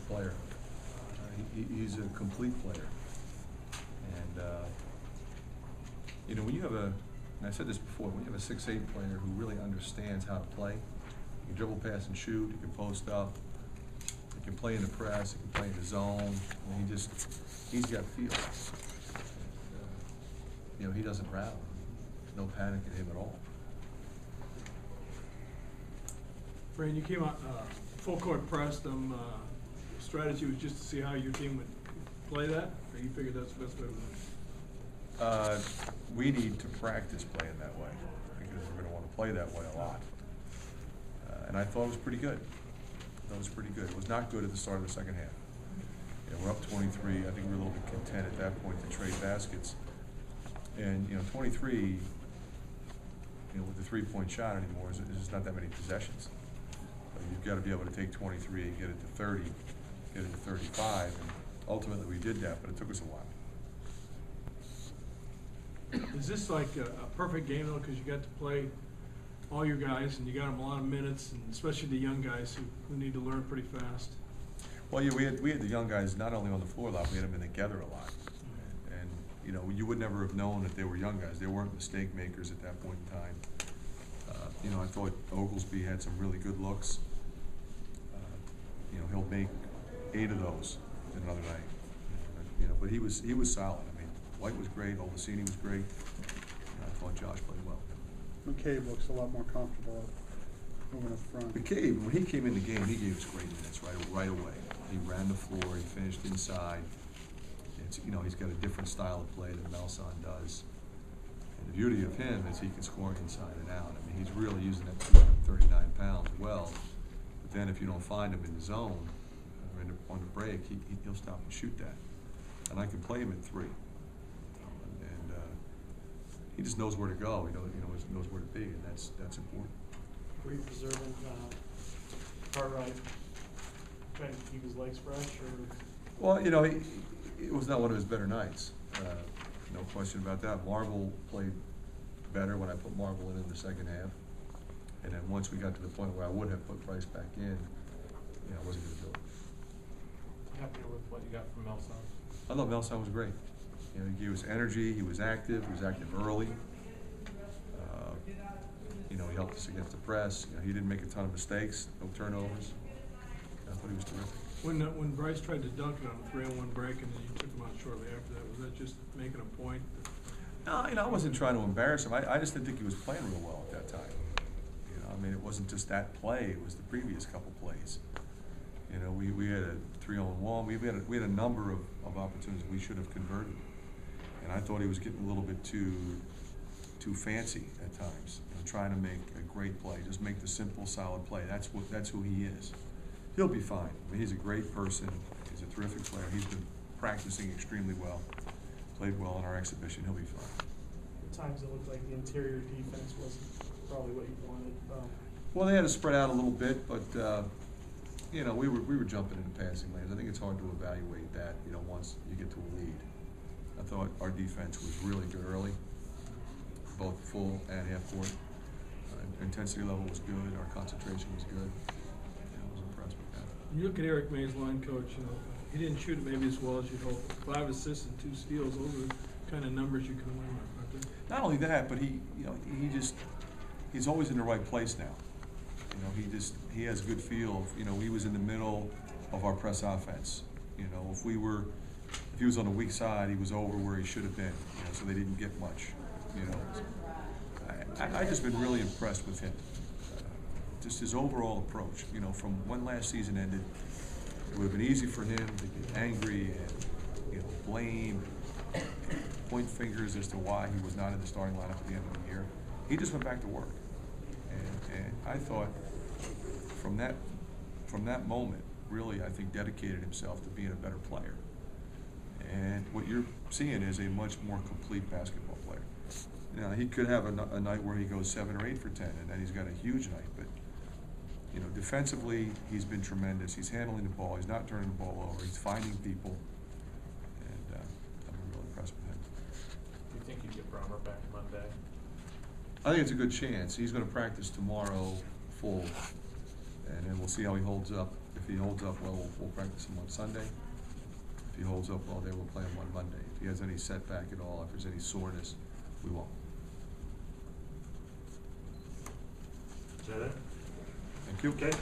player. He's a complete player. And, you know, when you have and I said this before, when you have a 6'8" player who really understands how to play, he can dribble, pass, and shoot, he can post up, he can play in the press, he can play in the zone, and he's got feel. You know, he doesn't rattle. No panic in him at all. Fran, you came out full court press. Strategy was just to see how your team would play that, or you figured that's the best way to win? We need to practice playing that way because we're going to want to play that way a lot. And I thought it was pretty good. It was not good at the start of the second half. You know, we're up 23. I think we're a little bit content at that point to trade baskets. And, you know, 23, you know, with the three-point shot anymore, there's just not that many possessions. You've got to be able to take 23 and get it to 30, get it to 35, and ultimately we did that, but it took us a while. Is this like a perfect game though, because you got to play all your guys and you got them a lot of minutes, and especially the young guys who need to learn pretty fast? Well, yeah, we had the young guys not only on the floor a lot, we had them in together a lot. And you know, you would never have known that they were young guys. They weren't mistake makers at that point in time. You know, I thought Oglesby had some really good looks. You know, he'll make 8 of those in another night. You know, but he was solid. I mean, White was great. Olvesini was great. I thought Josh played well. McCabe looks a lot more comfortable moving up front. McCabe, when he came in the game, he gave us great minutes right away. He ran the floor. He finished inside. You know, he's got a different style of play than Melson does. And the beauty of him is he can score inside and out. I mean, he's really using that 239 pounds well. But then if you don't find him in the zone or on the break, he'll stop and shoot that. And I can play him at 3. And he just knows where to go. He knows where to be, and that's important. Were you preserving Cartwright, trying to keep his legs fresh, or? Well, you know, it was not one of his better nights. No question about that. Marvel played better when I put Marvel in the second half. And then once we got to the point where I would have put Price back in, you know, I wasn't going to do it. Happier with what you got from Melson? I thought Melson was great. You know, he gave us energy. He was active early. You know, he helped us against the press. You know, he didn't make a ton of mistakes, no turnovers. I thought he was terrific. When Bryce tried to dunk it on a 3-on-1 break and then you took him out shortly after that, was that just making a point? No, you know, I wasn't trying to embarrass him. I just didn't think he was playing real well at that time. You know, I mean, it wasn't just that play; it was the previous couple plays. You know, we had a 3-on-1. We had a number of opportunities we should have converted, and I thought he was getting a little bit too fancy at times. You know, trying to make a great play, just make the simple, solid play. That's who he is. He'll be fine. I mean, he's a great person. He's a terrific player. He's been practicing extremely well. Played well in our exhibition. He'll be fine. At times it looked like the interior defense wasn't probably what you wanted. Well, they had to spread out a little bit, but you know, we were jumping into passing lanes. I think it's hard to evaluate that. You know, once you get to a lead. I thought our defense was really good early, both full and half court. Intensity level was good. Our concentration was good. I was impressed with that. When you look at Eric May's line coach, you know, he didn't shoot it maybe as well as you'd hope. 5 assists and 2 steals, those are the kind of numbers you can win with, aren't they? Not only that, but he's always in the right place now. You know, he has a good feel. You know, he was in the middle of our press offense. You know, if he was on the weak side, he was over where he should have been. You know, so they didn't get much. You know, I just been really impressed with him. Just his overall approach. You know, from when last season ended, it would have been easy for him to get angry and blame, and point fingers as to why he was not in the starting lineup at the end of the year. He just went back to work, and I thought from that moment, really, I think dedicated himself to being a better player. And what you're seeing is a much more complete basketball player. You know, he could have a night where he goes 7 or 8 for 10, and then he's got a huge night. But you know, defensively, he's been tremendous. He's handling the ball. He's not turning the ball over. He's finding people, and I've been really impressed with him. Do you think you get Brommer back Monday? I think it's a good chance. He's going to practice tomorrow full, and then we'll see how he holds up If he holds up well, we'll practice him on Sunday. If he holds up well there, we'll play him on Monday. If he has any setback at all, if there's any soreness, we won't. Is that it? Thank you. Okay,